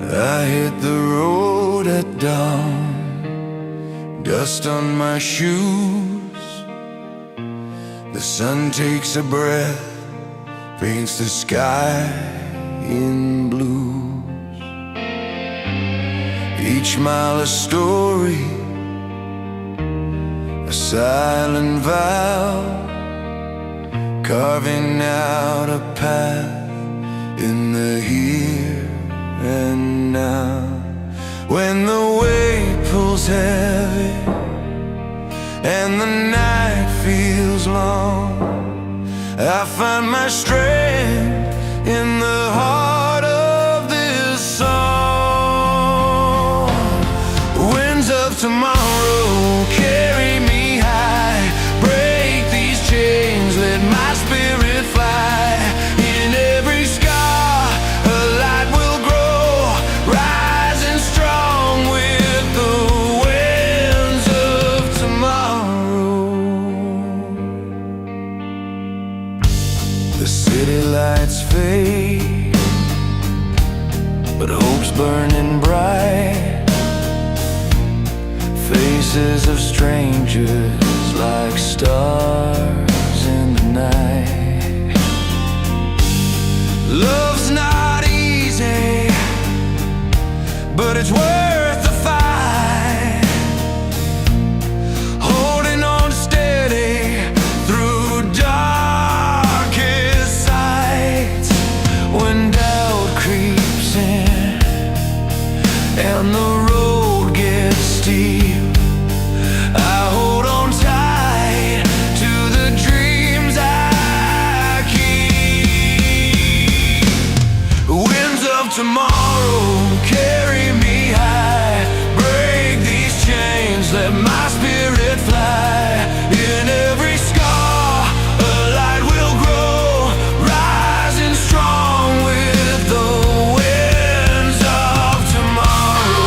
I hit the road at dawn, dust on my shoes. The sun takes a breath, paints the sky in blues. Each mile a story, a silent vow, carving out a path in the here and now. When the weight pulls heavy and the night feels long, I find my strength in the heart of this song. Winds of tomorrow carry me high, break these chains, let my spirit fly. In every scar a light will grow, rising strong with the winds of tomorrow. The city lights fade, but hope's burning bright. Faces of strangers like stars in the night. Love's not easy, but it's worth the fight. Holding on steady through darkest sights. When doubt creeps in and the road gets steep, I hold on tight to the dreams I keep. Winds of tomorrow carry me high, break these chains, let my spirit fly. In every scar a light will grow, rising strong with the winds of tomorrow.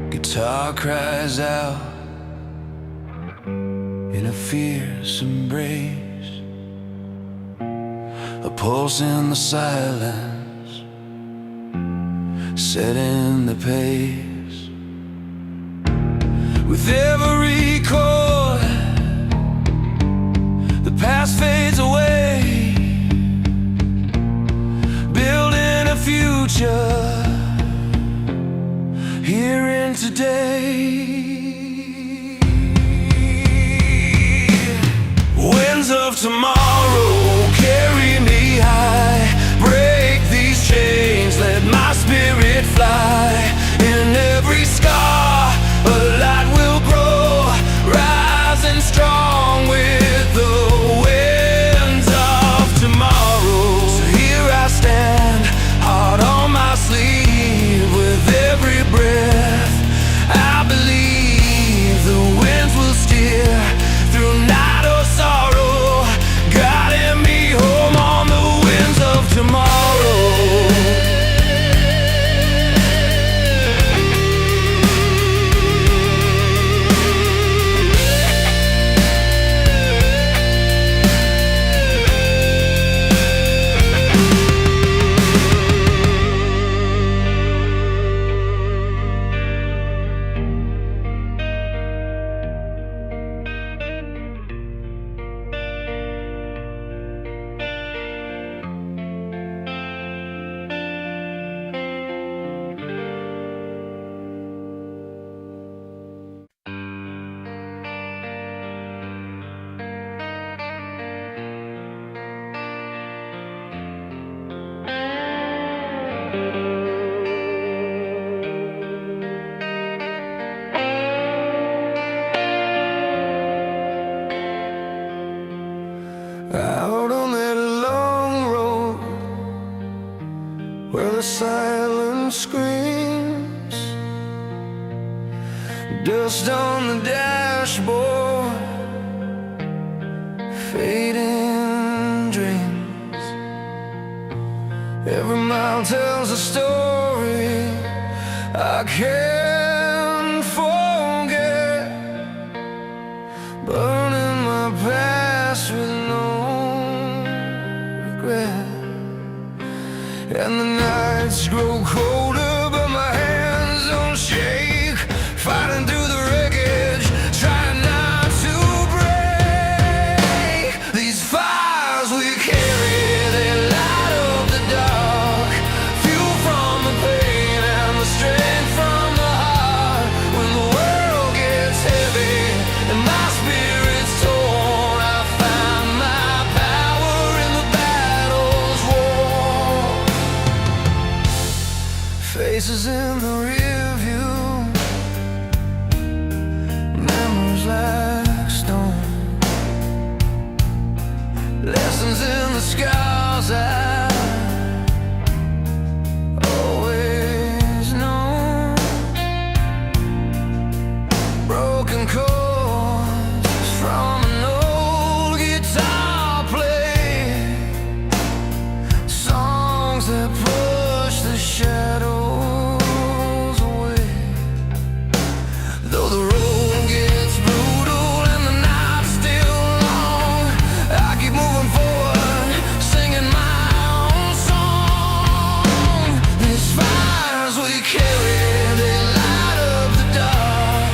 Guitar cries out in a fierce embrace, a pulse in the silence, setting the pace. With every chord, the past fades away, building a future here in today. Winds of tomorrow carry me high, break these chains, let my spirit fly. In every scar a light will grow, rising strong with the winds of tomorrow. So here I stand, heart on my sleeve, with every breath I believe the winds will steer through night or sorrow, guiding me home on the winds of tomorrow. Out on that long road where the silence screams, dust on the dashboard, fading dreams. Every mile tells a story I can't forget, burning my past with no regret. And the nights grow colder, but my hands don't shake, fighting through the wreckage, trying not to break. These fires we carry, they light up the dark, fuel from the pain and the strength from the heart. When the world gets heavy and my spirit's torn, I find my power in the battle's war. Faces in the rear view, memories like stone, lessons in the scars I always known. Broken chords from an old guitar play, songs that push the shadows away. Though the road gets brutal and the night's still long, I keep moving forward, singing my own song. These fires we carry, they light up the dark,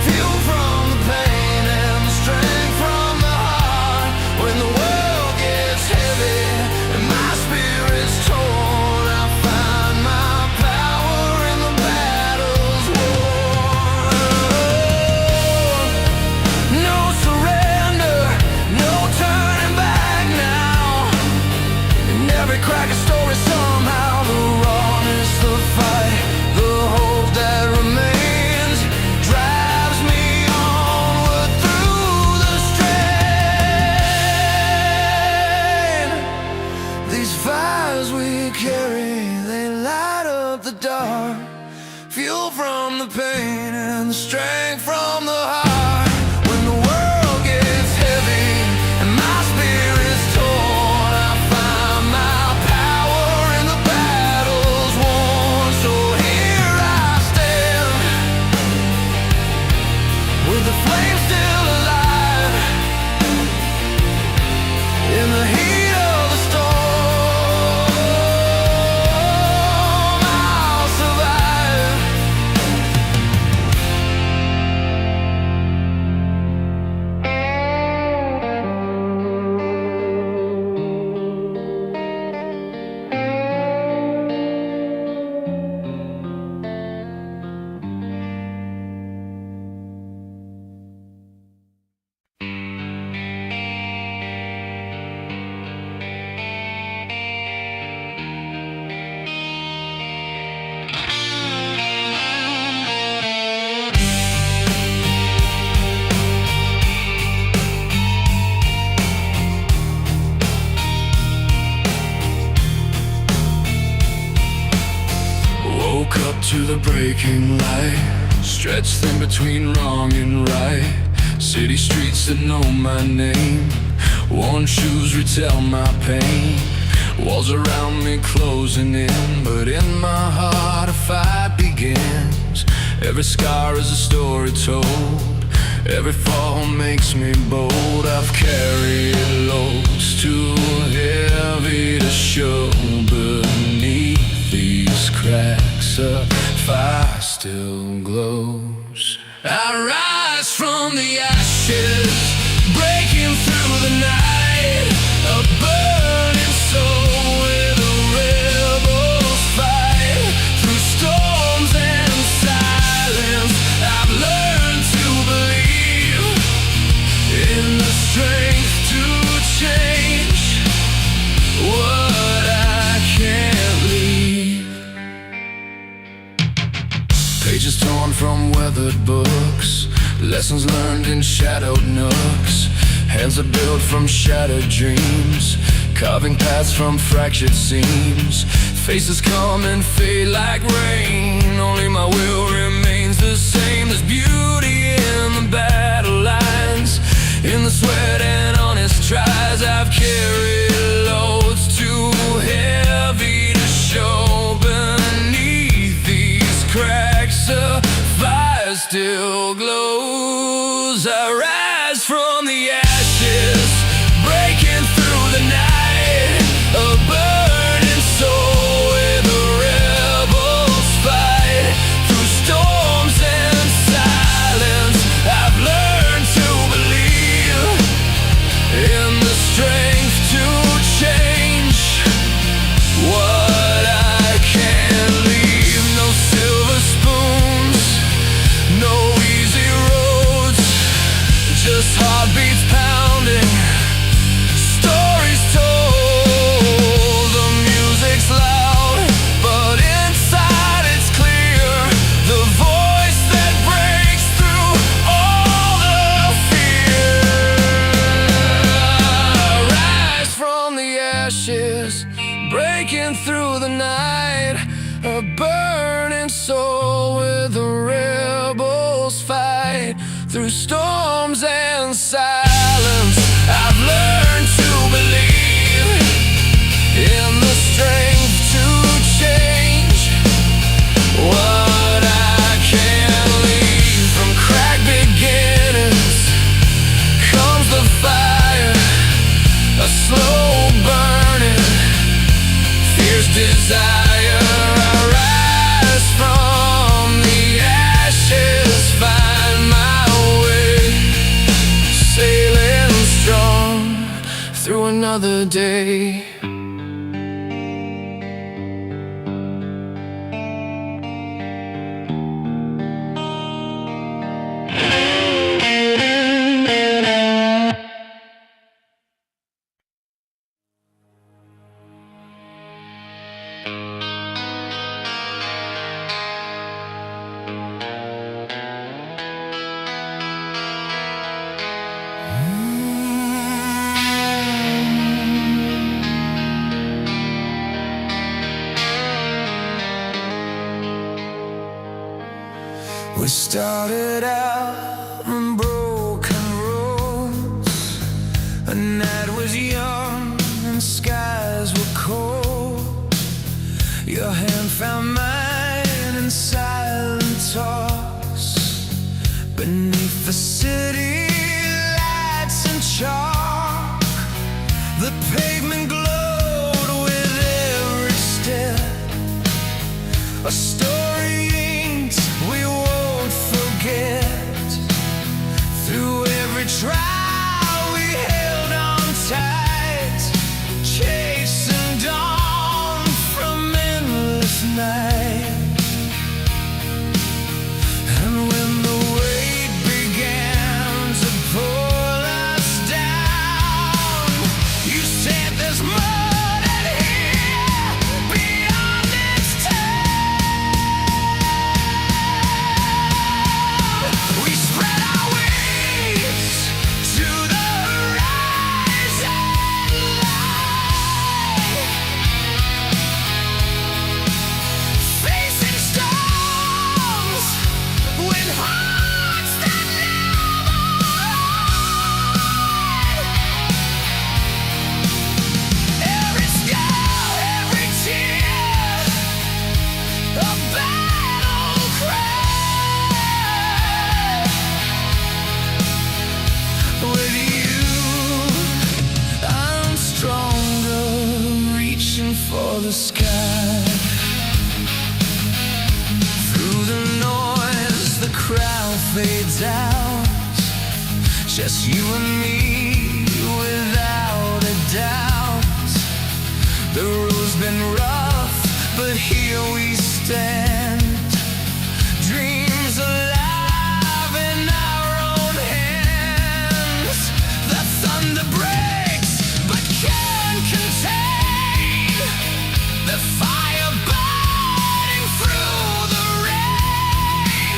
fuel from the pain and the strength from the heart. When the world gets heavy and my spirit's torn, I find my power in the battle's war. No surrender, no turning back now. In every crack a story somehow, the rawness, the fight, the hope that remains drives me onward through the strain. These fires we carry, they light up the dark, fuel from the pain and the strength from the heart. When the world gets heavy and my spirit's torn, I find my power in the battle's won. So here I stand, with the flame still alive, in the heat of the storm, I'll survive. Woke up to the breaking light, stretched thin between wrong and right. City streets that know my name, worn shoes retell my pain. Walls around me closing in, but in my heart a fight begins. Every scar is a story told, every fall makes me bold. I've carried loads too heavy to show beneath these cracks. A fire still glows. I rise from the ashes, breaking through the night. A burning soul with a rebel's fight. Through storms and silence, I've learned to believe in the strength to change what I can't leave. Pages torn from weathered books, lessons learned in shadowed nooks. Hands are built from shattered dreams, carving paths from fractured seams. Faces come and fade like rain, only my will remains the same. There's beauty in the battle lines, in the sweat and honest tries. I've carried loads too heavy to still glows. I rise from the ashes, breaking through the night, a burning soul where the rebels fight. Through storms and silence, I've learned to believe in the strength to change what I can't leave. No silver spoons, no easy roads, just heartbeats pounding, stories told. The music's loud, but inside it's clear, the voice that breaks through all the fear. Rise from the ashes, breaking through the night, a burning soul where the rebels fight. Through storms and silence, I've learned to believe in the strength to change what I can't leave. From cracked beginnings comes the fire, a slow burning, fierce desire. I rise from the ashes, find my way, sailing strong through another day. We started out on broken roads. A night was young and skies were cold. Your hand found mine in silent talks beneath the city lights and chalk. The pavement glowed with every step, a story inked we won't forget. Through every trial we held on tight, chasing dawn from endless night. And when the weight began to pull us down, you said there's more than here beyond this town. We spread our wings to the horizon light, facing storms with hearts that never hide. Every scar, every tear, a battle cry. With you, I'm stronger, reaching for the sky. Through the noise, the crowd fades out, just you and me without a doubt. The road's been rough, but here we stand, dreams alive in our own hands. The thunder breaks, but can't contain the fire burning through the rain.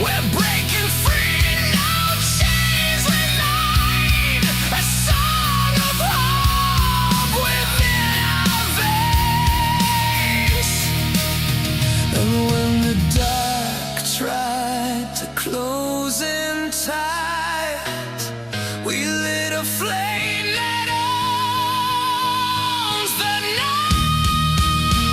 We're breaking free, no chains remain. A song of hope within our veins. And when the dark tried to close in tight, we lit a flame that owns the night.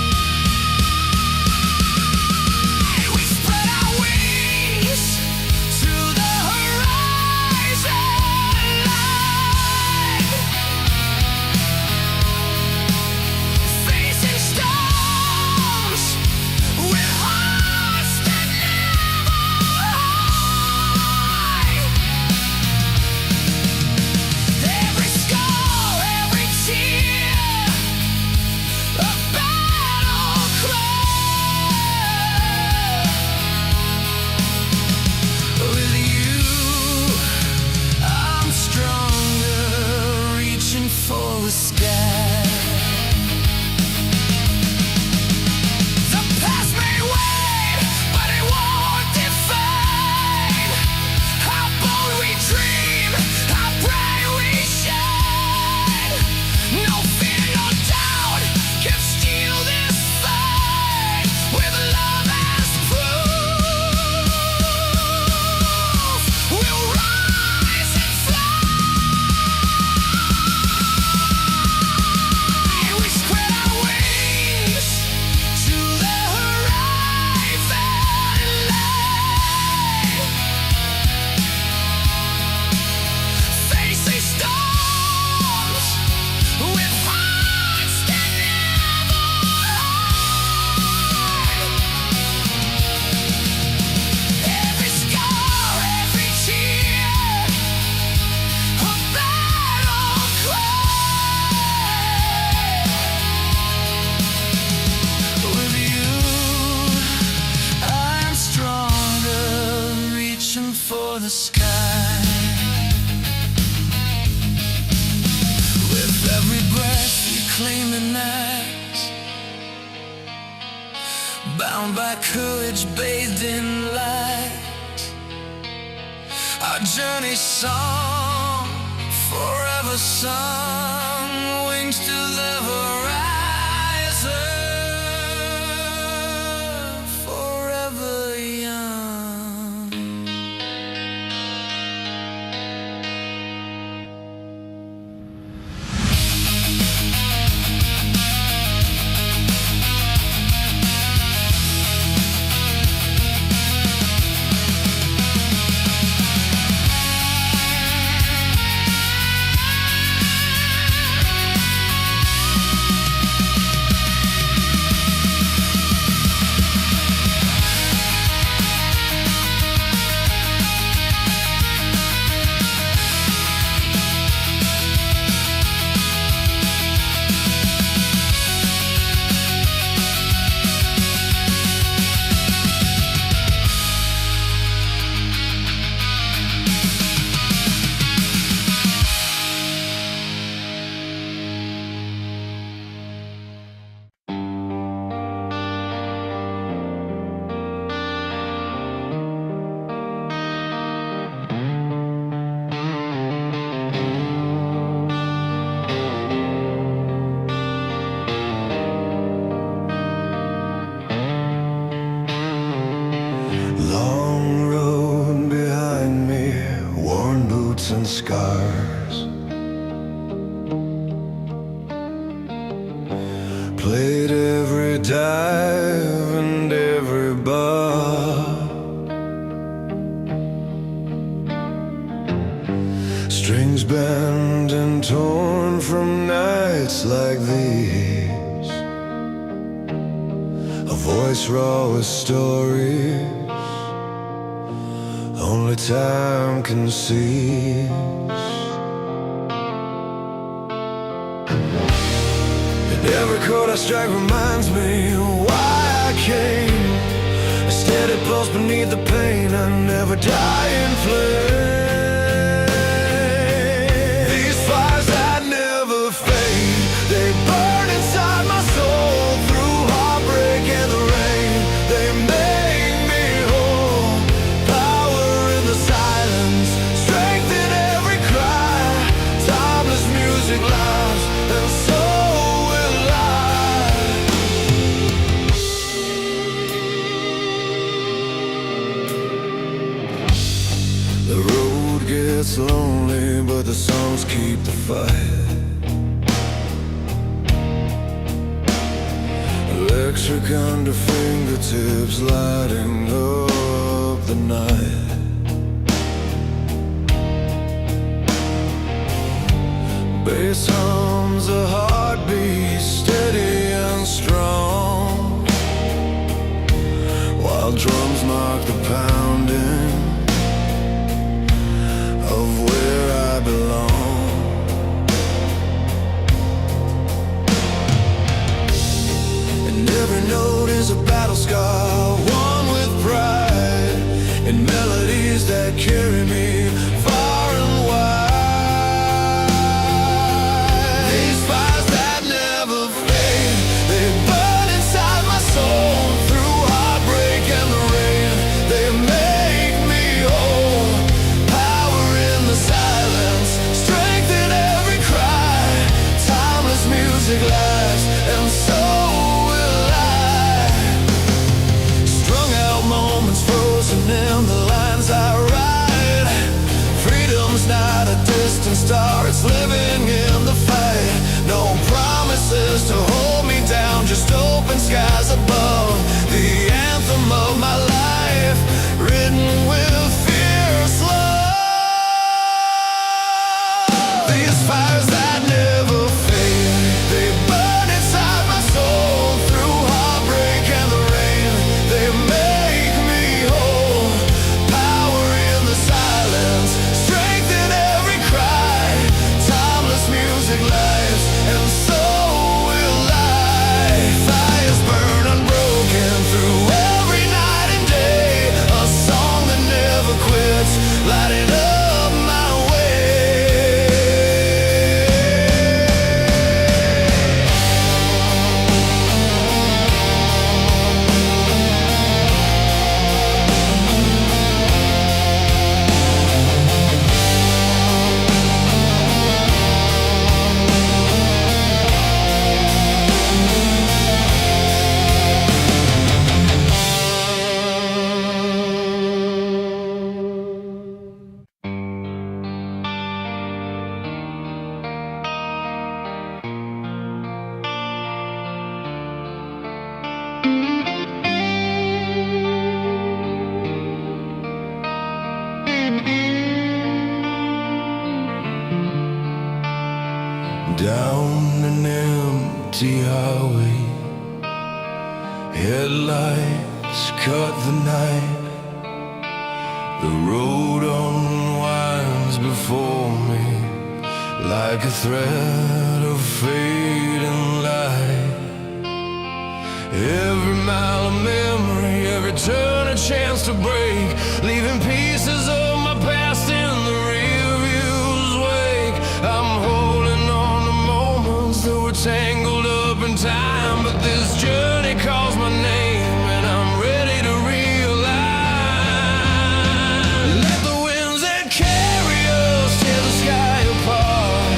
bound by courage, bathed in light. Our journey song, forever sung, wings to the horizon, forever young. Long road behind me, worn boots and scars. Played every dive and every bar. Strings bent and torn from nights like these. A voice raw with stories only time can seize. And every chord I strike reminds me why I came. A steady pulse beneath the pain, I never die in flame. These fires that never fade, they burn inside my soul through heartbreak and the rain. They make me whole, power in the silence, strength in every cry. Timeless music lives, and so will I. The road gets lonely, but the songs keep the fight. Electric under fingertips, lighting up the night. Bass hums a heartbeat, steady and strong, while drums mark the pounding of where I belong. And every note is a battle scar, one with pride, and melodies that carry me far and wide. These fires that never fade, they burn inside my soul through heartbreak and the rain. They make me whole, power in the silence, strength in every cry. Timeless music lives, and so will I. Strung out moments frozen in the lines I write. Freedom's not a distant star, it's living in the fight. No promises to hold me down, just open skies above. The anthem of my life, written with fierce love. These fires that never fade, they burn inside my soul through heartbreak and the rain. They make me whole, power in the silence, strength in every cry. Timeless music lives, and so will I. Fires burn Headlights cut the night. The road unwinds before me like a thread of fading light. Every mile of memory, every turn a chance to break, leaving pieces of my past in the rearview's wake. I'm holding on to moments that were tangled up in time, but this journey calls my name and I'm ready to realign. Let the winds that carry us tear the sky apart,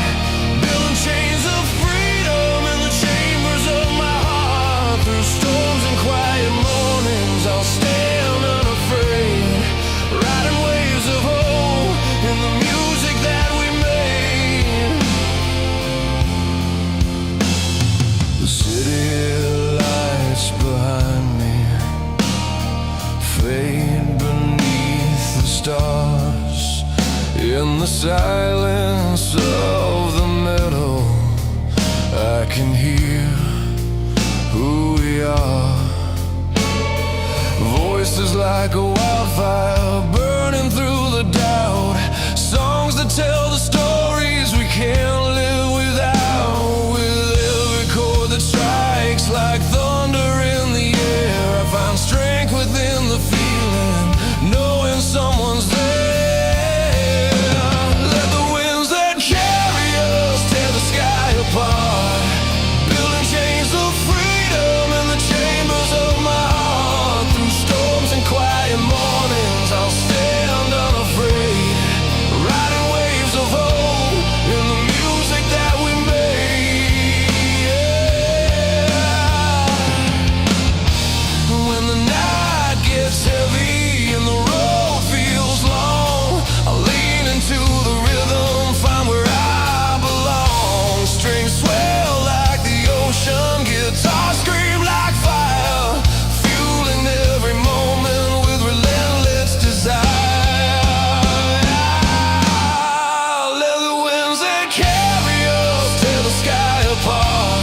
building chains of freedom in the chambers of my heart. Through storms and quiet mornings I'll stand unafraid, riding waves of hope in the music that we made. The city lights behind me fade beneath the stars. In the silence of the meadow I can hear who we are. Voices like a wildfire burning through the doubt, songs that tell the stories we can't live without. With every chord that strikes like thunder in the air, I find strength within the feeling, knowing someone's there. Let the winds that carry us tear the sky apart, building chains of freedom in the chambers of my heart. Through storms and quiet mornings I'll stand unafraid, riding waves of hope in the music that we made. When the night gets heavy and the road feels long, I'll lean into the rhythm, find where I belong. Strings swell like the ocean, guitars scream like fire, fueling every moment with relentless desire. Let the winds that carry us tear the sky apart,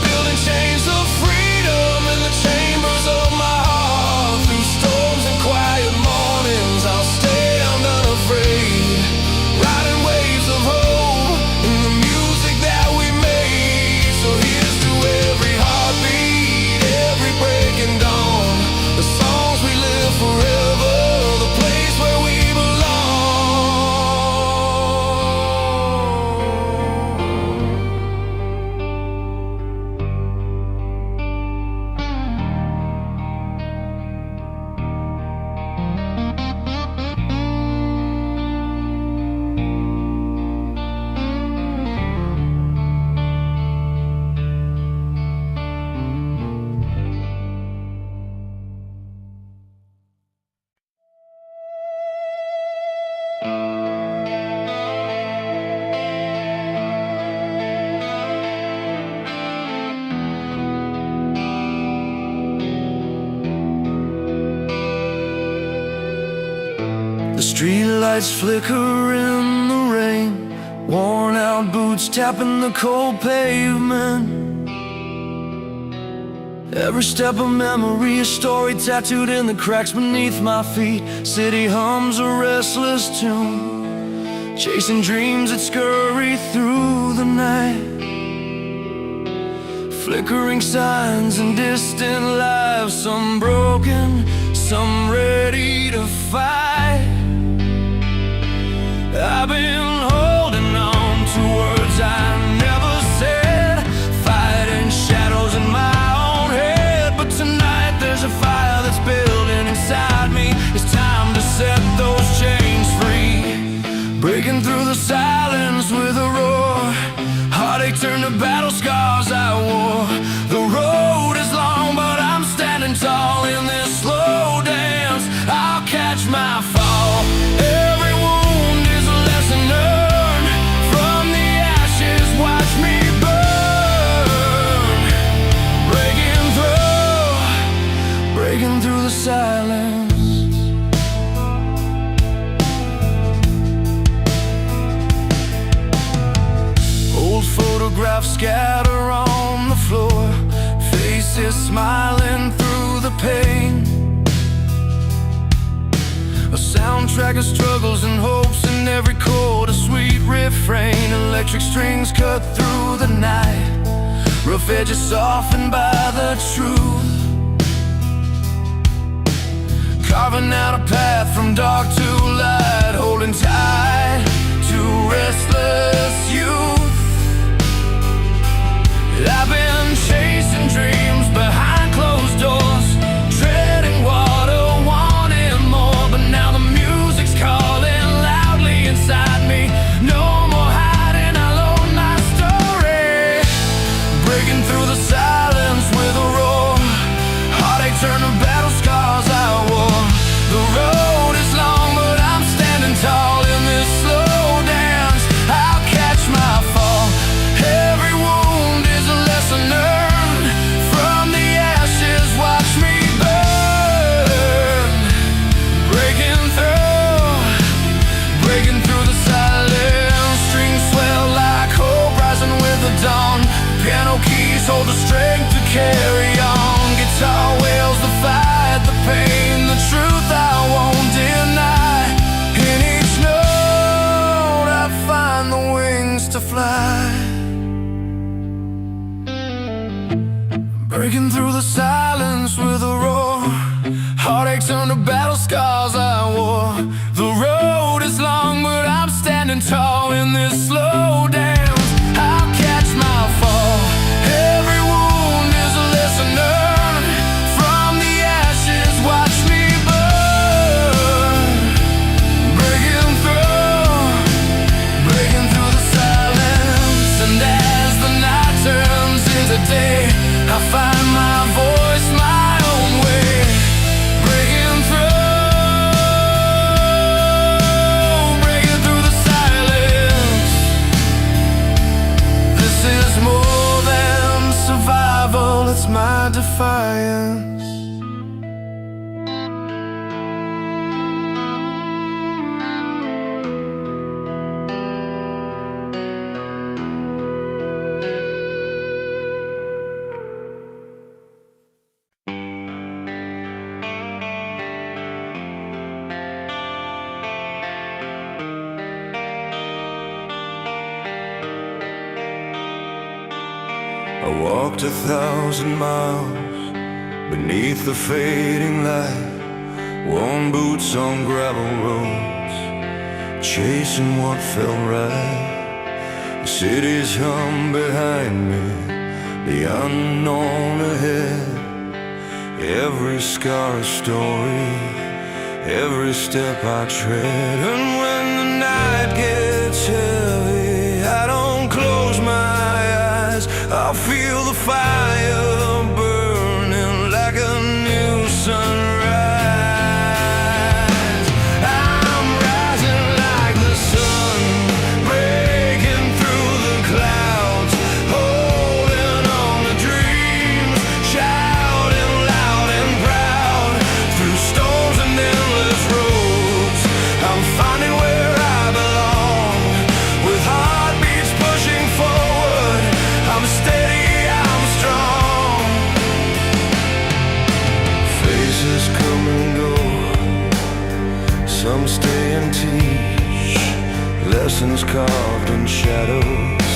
building chains of freedom in the chambers of my heart. Through storms and quiet mornings I'll stand unafraid, riding waves of hope in the music that we made. So here's to every heartbeat, every breaking dawn, the songs we live forever, the place where we belong. The streetlights flicker in the rain, worn out boots tapping the cold pavement. Every step a memory, a story tattooed in the cracks beneath my feet. City hums a restless tune, chasing dreams that scurry through the night. Flickering signs and distant lives, some broken, some ready to fight. I've been holding on to words I never said, fighting shadows in my own head. But tonight there's a fire that's building inside me. It's time to set those chains free, breaking through the silence with a roar. Heartache turned to battle scars I wore. The road is long, but I'm standing tall in this slow dance. I'll catch my fall. Every wound is a lesson smiling through the pain. A soundtrack of struggles and hopes, in every chord a sweet refrain. Electric strings cut through the night, rough edges softened by the truth, carving out a path from dark to light, holding tight to restless youth. I've been chasing dreams behind closed doors, treading water, wanting more, but now the music's calling loudly inside me. No more hiding, I'll own my story, breaking through the silence with a roar. Heartache turned to battle scars I wore. The road is long, but I'm standing tall in this slow dance. I'll catch my fall. Every wound is a lesson learned. From the ashes, watch me burn. Breaking through the silence. Strings swell like hope, rising with the dawn. Piano keys hold the strength to carry on. Guitar wails the fight, the pain, the truth I won't deny. In each note I find the wings to fly. Breaking through the silence with a roar. Heartache turned to battle scars I wore. The road is long, but I'm standing tall in this slow dance. I'll catch my fall. Every wound is a lesson learned. From the ashes, watch me burn. Breaking through the silence. And as the night turns into day, I find my voice, my own way. Breaking through the silence. This is more than survival, it's my defiance. I walked 1,000 miles beneath the fading light, worn boots on gravel roads, chasing what felt right. The cities hum behind me, the unknown ahead. Every scar a story, every step I tread. And when the night gets heavy, I don't close my eyes. I'll feel the fire burning like a new sunrise. I'm rising like the sun, breaking through the clouds, holding on to dreams, shouting loud and proud. Through storms and endless roads, I'm finding where I belong. With heartbeats pushing forward, I'm steady, I'm strong. Faces come and go, some stay and teach lessons carved in shadows,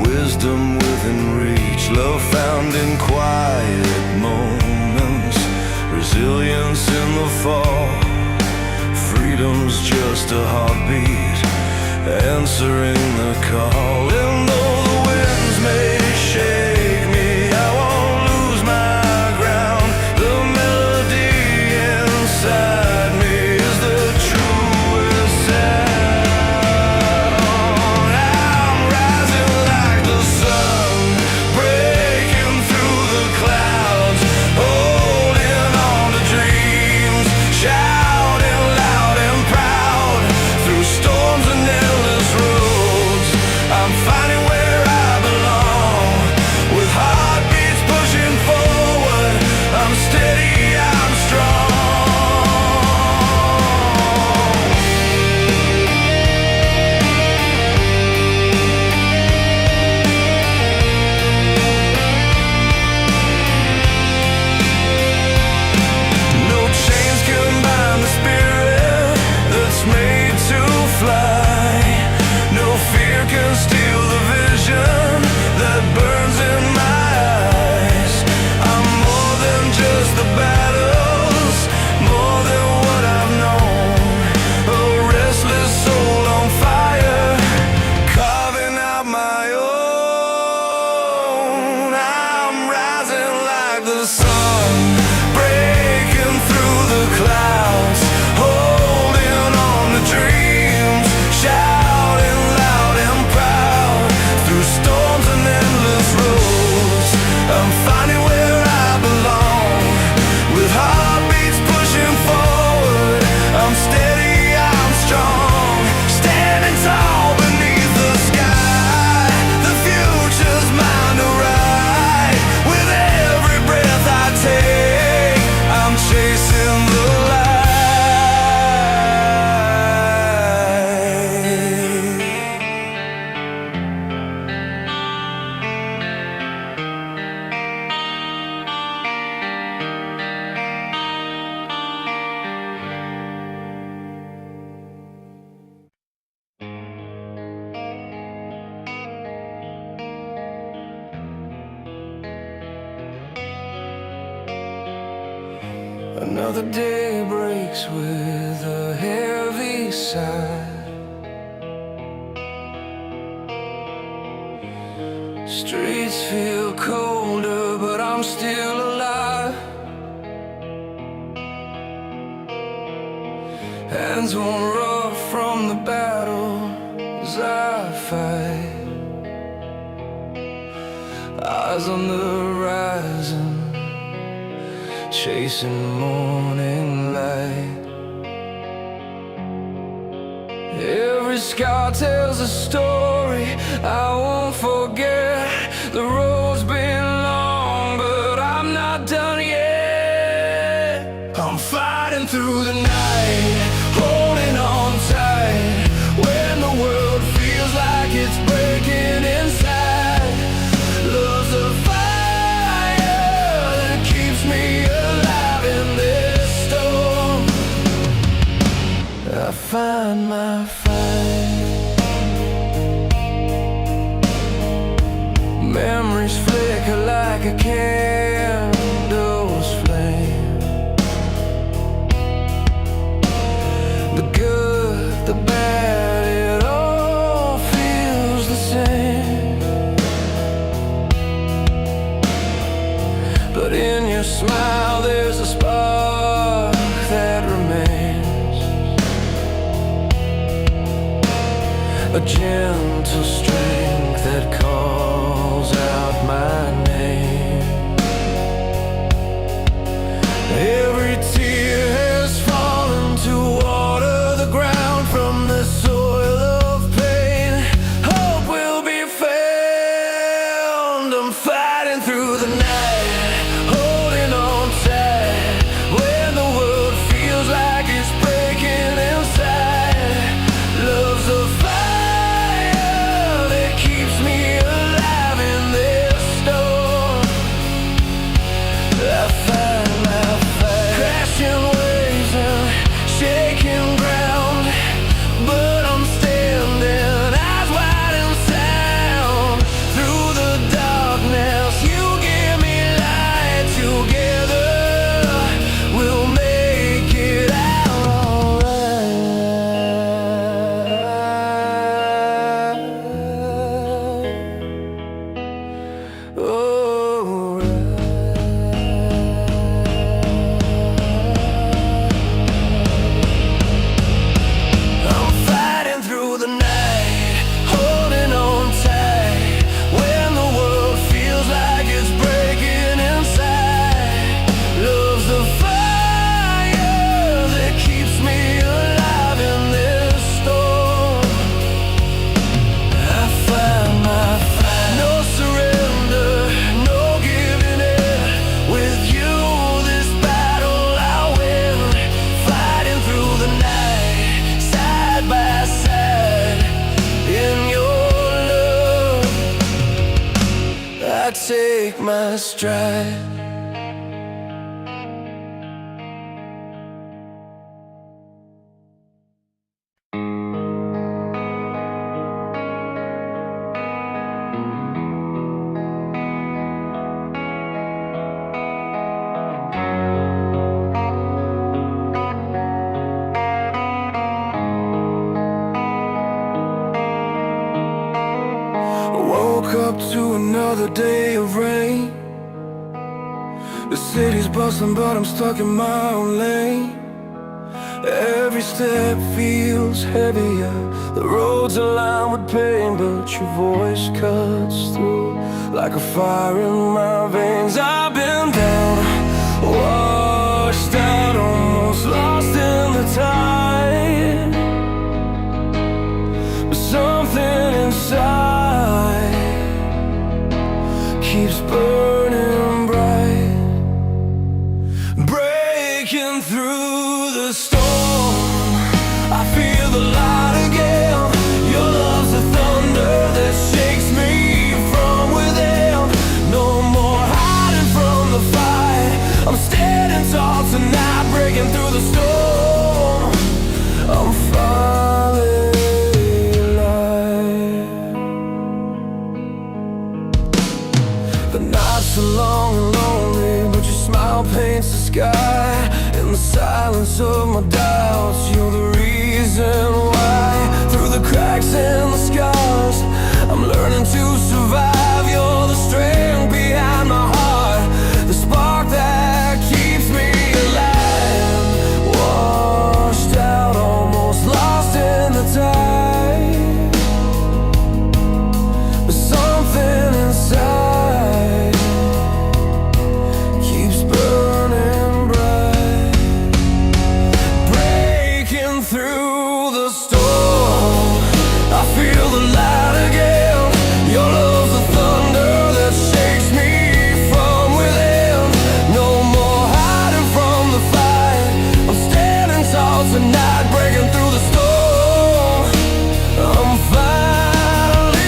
wisdom within reach. Love found in quiet moments, resilience in the fall. Freedom's just a heartbeat, answering the call. And though the winds may shake me, I won't lose my ground. The melody inside me is the truest sound. I'm rising like the sun, breaking through the clouds, holding on to dreams, shouting loud and proud. Through storms and endless roads, I'm the sun breaking through the clouds, holding on to dreams, shouting loud and proud through storms and endless roads. I'm finding where I belong, with heartbeats pushing forward. I'm steady, I'm strong, standing tall beneath the sky. The future's mine to ride. With every breath I take, I'm chasing the light. Another day breaks with a heavy sigh. Streets feel colder, but I'm still alive. Hands won't rough from the battles I fight. Eyes on the horizon, chasing the morning light. Every scar tells a story I won't forget. The road's been long, but I'm not done yet. I'm fighting through the night, holding on tight, when the world feels like it's breaking inside. Love's a fire that keeps me alive in this storm. I find my fight. Memories flicker like a candle's flame. The good, the bad, it all feels the same. But in your smile there's a spark that remains, a gentle strength that calls out my name. Every tear has fallen to water the ground from the soil of pain. Hope will be found. I'm fighting through the night, holding on tight, when the world feels like it's breaking inside. Love's a fire that keeps me alive in this storm. I find my fight, crashing waves and shaking ground, but I'm standing, eyes wide and sound. Through the darkness you give me light. Together we'll make it out alright. I'm fighting through the night, holding on tight, when the world feels like it's breaking inside. Love's the fire that keeps me alive in this storm. I find my fight. No surrender, no giving in. With you this battle I'll win. Fighting through the night, side by side, in your love I take my stride. Woke up to another day of rain. The city's bustling but I'm stuck in my own lane. Every step feels heavier. The roads are lined with pain, but your voice cuts through like a fire in my veins. I've been down, washed out, almost lost in the tide, but something inside keeps burning bright, breaking through the storm. I feel the light again. Your love's a thunder that shakes me from within. No more hiding from the fight. I'm standing tall tonight, breaking through the storm. I'm finally alive. The nights are long and lonely, but your smile paints the sky. In the silence of my doubts, you're the reason why. Through the cracks and the scars, I'm learning to survive. You're the strength behind my heart, the spark that keeps me alive. Washed out, almost lost in the tide, but something inside keeps burning bright, breaking through the storm. I feel the light again. Your love's a thunder that shakes me from within. No more hiding from the fight. I'm standing tall tonight, breaking through the storm. I'm finally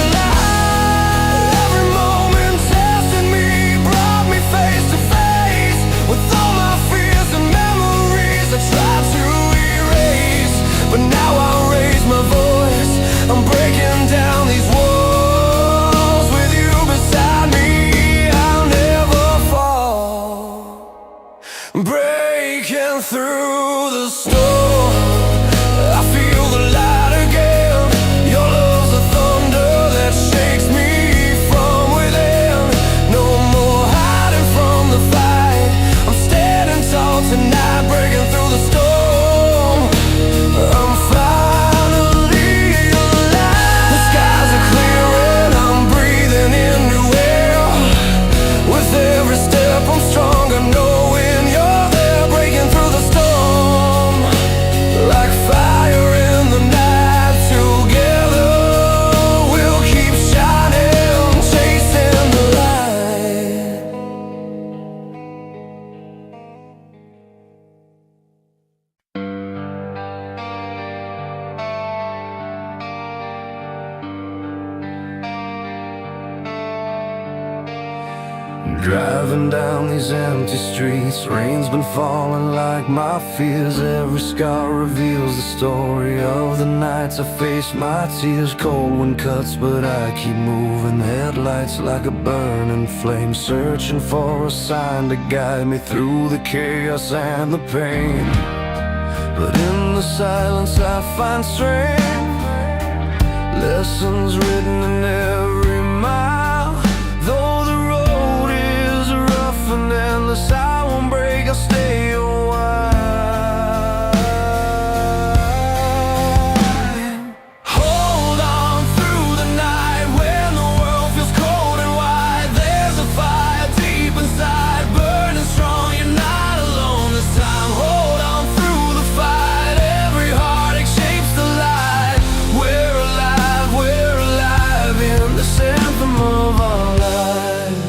alive. Every moment tested me, brought me face to face with all my fears and memories I tried to erase. But now I raise my voice, I'm breaking down these walls. With you beside me, I'll never fall. Breaking through the storm, I feel the light again. Your love's a thunder that shakes me from within. No more hiding from the fight. I'm standing tall tonight, breaking through the storm. I'm finally alive. The skies are clearing, I'm breathing in new air. With every step I'm stronger, knowing you're there, breaking through the storm. Like fire in the night, together we'll keep shining, chasing the light. Driving down these empty streets, rain's been falling like my fears. Every scar reveals the story of the nights I faced my tears. Cold wind cuts, but I keep moving. Headlights like a burning flame, searching for a sign to guide me through the chaos and the pain. But in the silence I find strength, lessons written in every mile. Though the road is rough and endless, I won't break, I'll stay a while. Hold on through the night when the world feels cold and wide. There's a fire deep inside, burning strong, you're not alone this time. Hold on through the fight, every heartache shapes the light. We're alive in this anthem of our lives.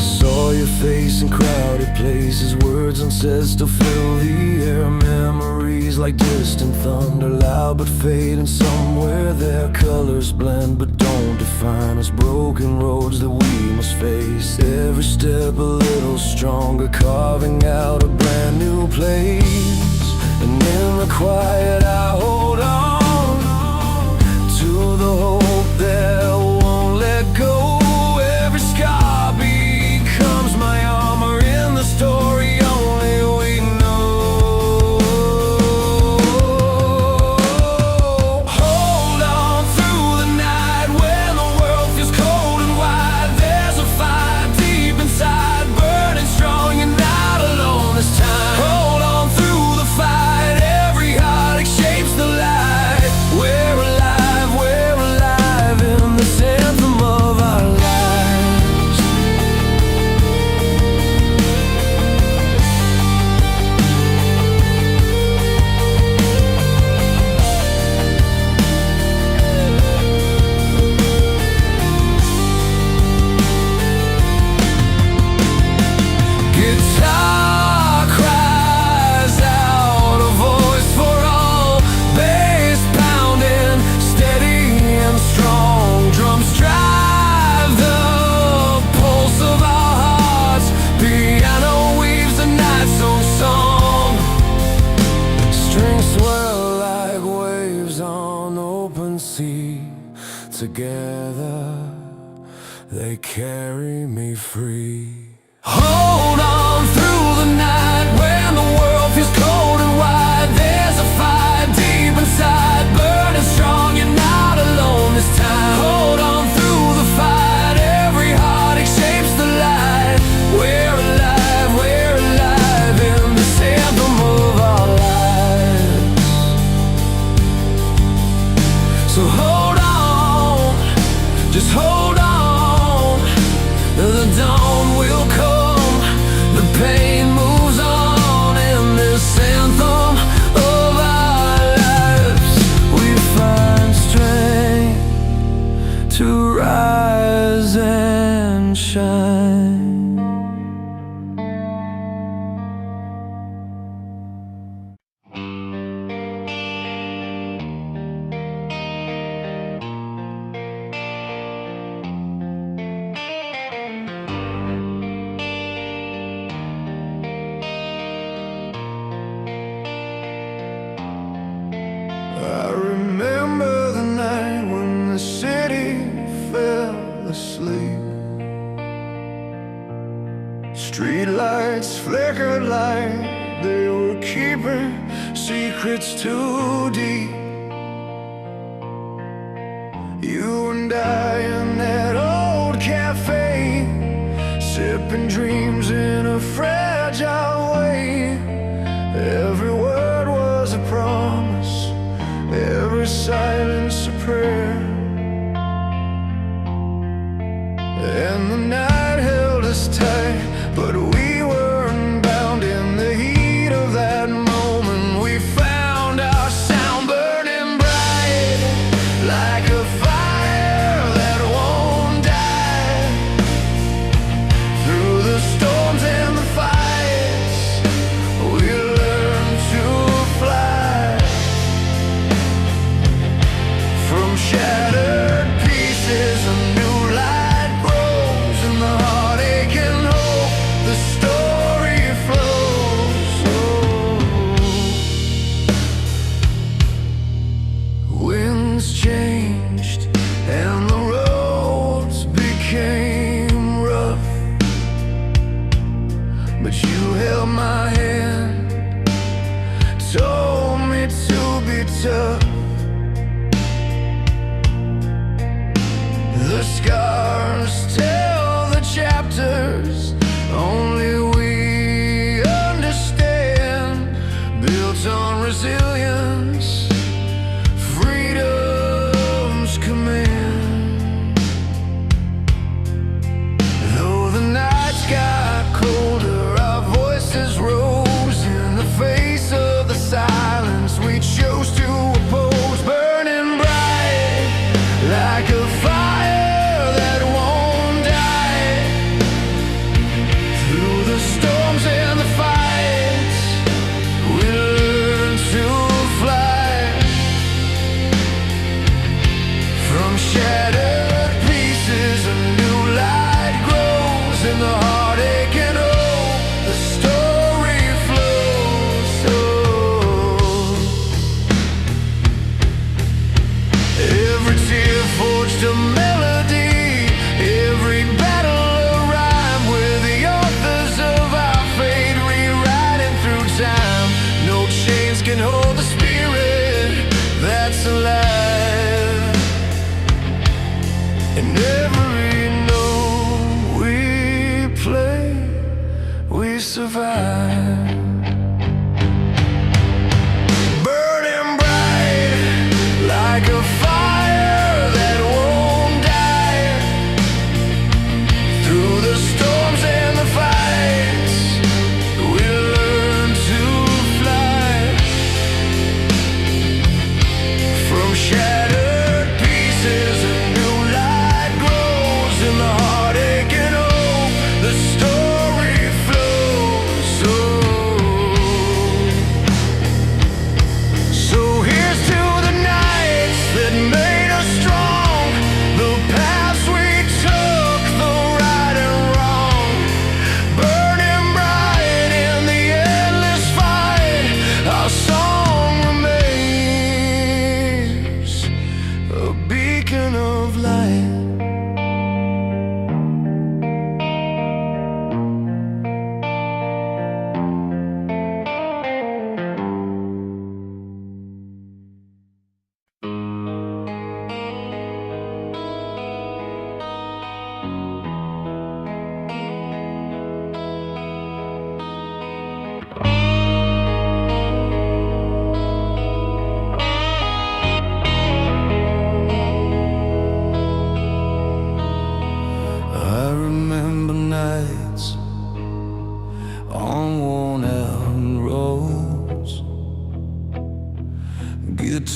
Saw your face in crowded places, words unsaid still fill the air. Memories like distant thunder, loud but fading. Somewhere their colors blend but don't define us. Broken roads that we must face, every step a little stronger, carving out a brand new place. And in the quiet I hold on to the hope that won't let go. Every scar becomes my armor in the story only we know. Hold on through the night when the world feels cold and wide. together, they carry me free. Hold on through the night when the world feels cold and wide. There's a fire deep inside, burning strong, you're not alone this time. Hold on through the fight, every heartache shapes the light. We're alive in this anthem of our lives. So hold on, just hold on, the dawn will come, the pain moves on. In this anthem of our lives, we find strength to rise and shine. I remember the night when the city fell asleep. Streetlights flickered like they were keeping secrets too deep. You and I in that old cafe, sipping dreams in a fragile way. Every word was a promise, every silence a prayer. And the night held us tight, but we weren't bound. In the heat of that moment, we found our sound, burning bright like a fire that won't die. Through the storms and the fights, we learned to fly. From shattered pieces, a new light grows in the heartache and hope. The story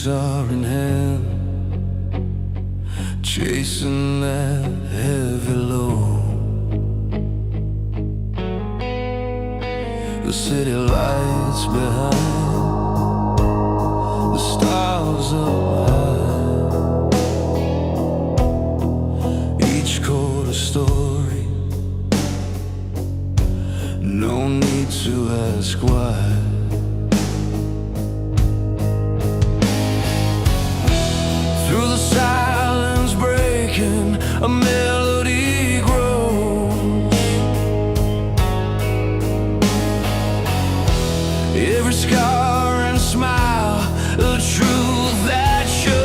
guitar in hand, chasing that heavy load. The city lights behind, the stars up high, each chord a story, no need to ask why. Through the silence breaking, a melody grows. Every scar and smile, a truth that shows.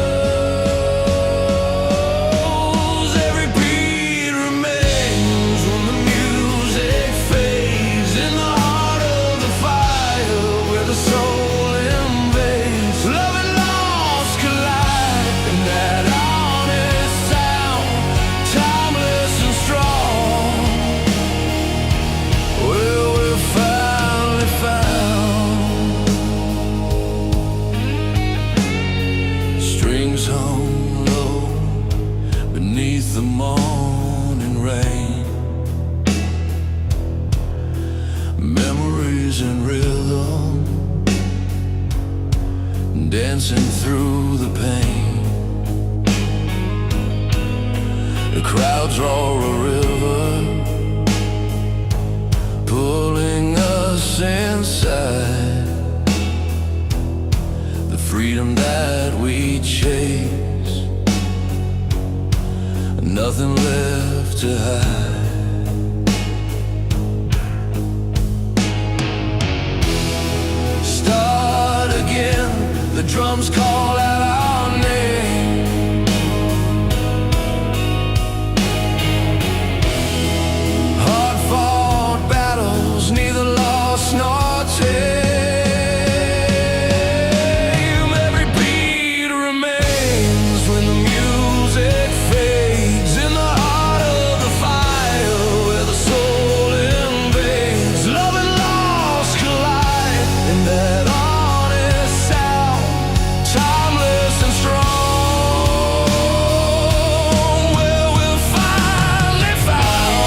Every beat remains when the music fades. In the heart of the fire, where the soul invades, love and loss collide in that honest sound, timeless and strong. Well, we're finally found. Strings hung low beneath the morning rain, memories in rhythm, dancing through the pain. The crowds roar a river, pulling us inside. The freedom that we chase, nothing left to hide. Start again, the drums call out our name. Hard-fought battles, neither lost nor tame. Every beat remains when the music fades. In the heart of the fire, where the soul invades, love and loss collide in that honest sound, timeless and strong. Well, we're finally found.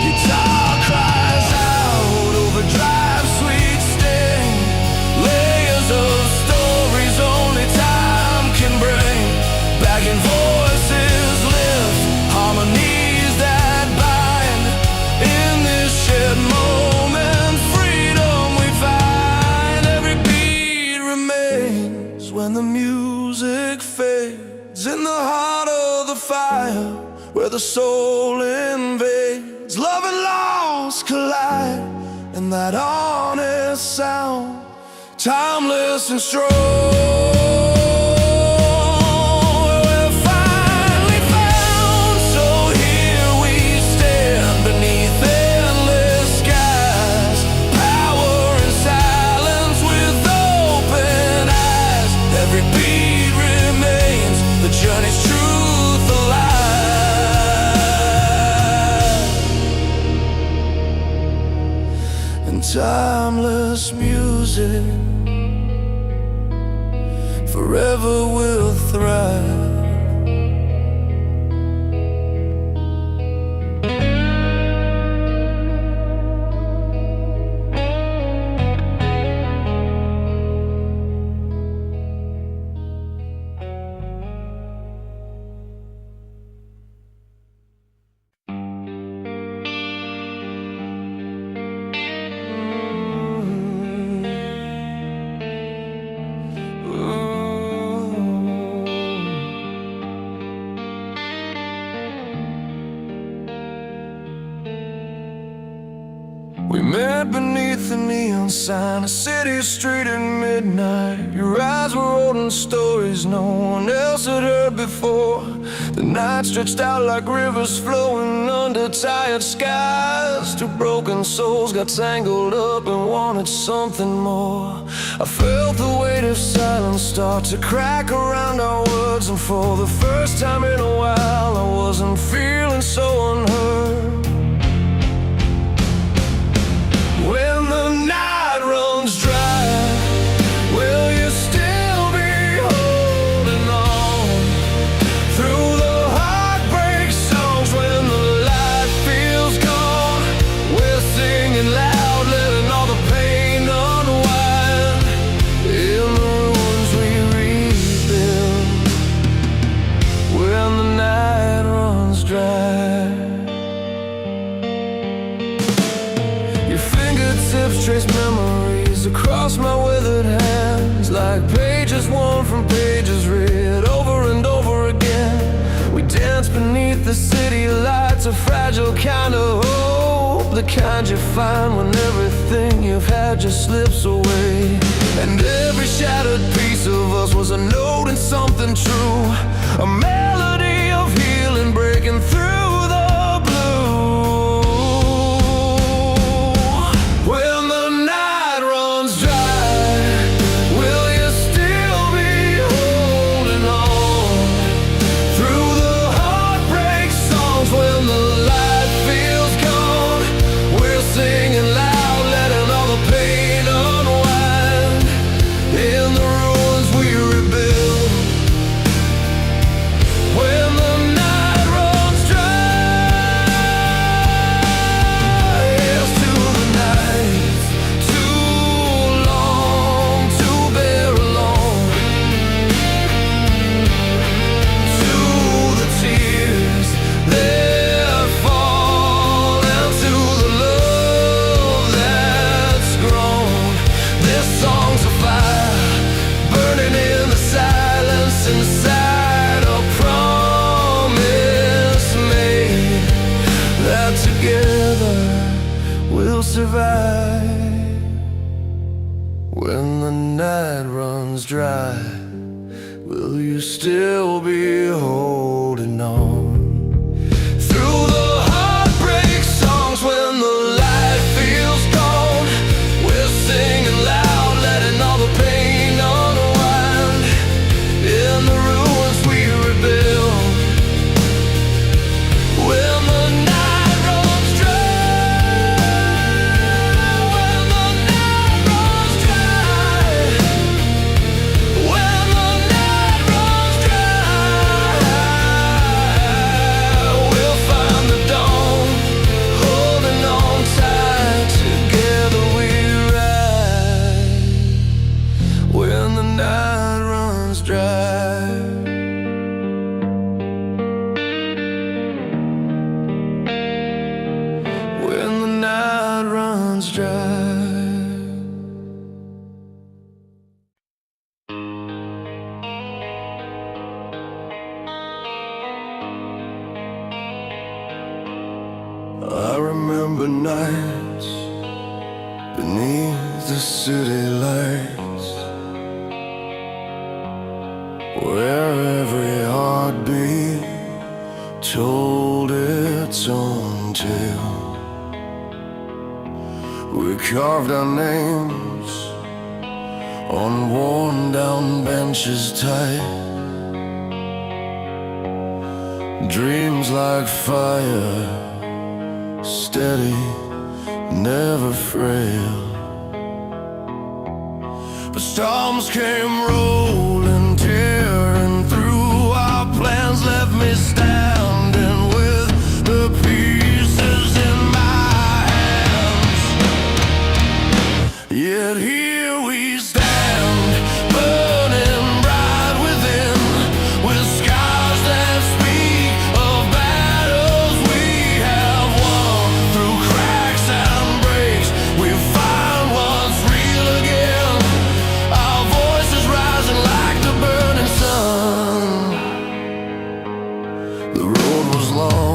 Guitar cries out, overdrive, sweet sting, layers of stories only time can bring. Backing voices lift, harmonies that bind. In this shared moment, freedom we find. Every beat remains when the music fades. In the heart of the fire, where the soul invades, love and loss collide in that honest sound, timeless and strong. We're finally found, so here we stand beneath endless skies. Power and silence with open eyes. Every beat remains, the journey's truth alive. And timeless music forever will thrive. We met beneath the neon sign, a city street at midnight. Your eyes were holding stories no one else had heard before. The night stretched out like rivers flowing under tired skies. Two broken souls got tangled up and wanted something more. I felt the weight of silence start to crack around our words, and for the first time in a while I wasn't feeling so unheard. When the night runs dry, will you still be holding on through the heartbreak songs? When the light feels gone, we're singing loud, letting all the pain unwind. In the ruins we rebuild when the night runs dry. Fingertips trace memories across my withered hands, like pages worn from pages read over and over again. We dance beneath the city lights, a fragile kind of hope, the kind you find when everything you've had just slips away. And every shattered piece of us was a note in something true, a melody of healing breaking through the blue. Inside a promise made that together we'll survive. When the night runs dry, will you still be holding on through the heartbreak songs? When the light feels gone, we're singing loud, letting all the pain unwind. In the ruins we rebuild when the night runs dry. When the night runs dry. When the night runs dry, we'll find the dawn, holding on tight. Together we ride when the night runs dry. When the night runs dry. I remember nights beneath the city lights, where every heartbeat told its own tale. We carved our names on worn down benches tight, dreams like fire, steady, never frail. But storms came rolling, tearing through. Our plans left me standing with the pieces in my hands. Yet here we stand, burning bright within, with scars that speak of battles we have won. Through cracks and breaks we find what's real again. Our voices rising like the burning sun. The road was long,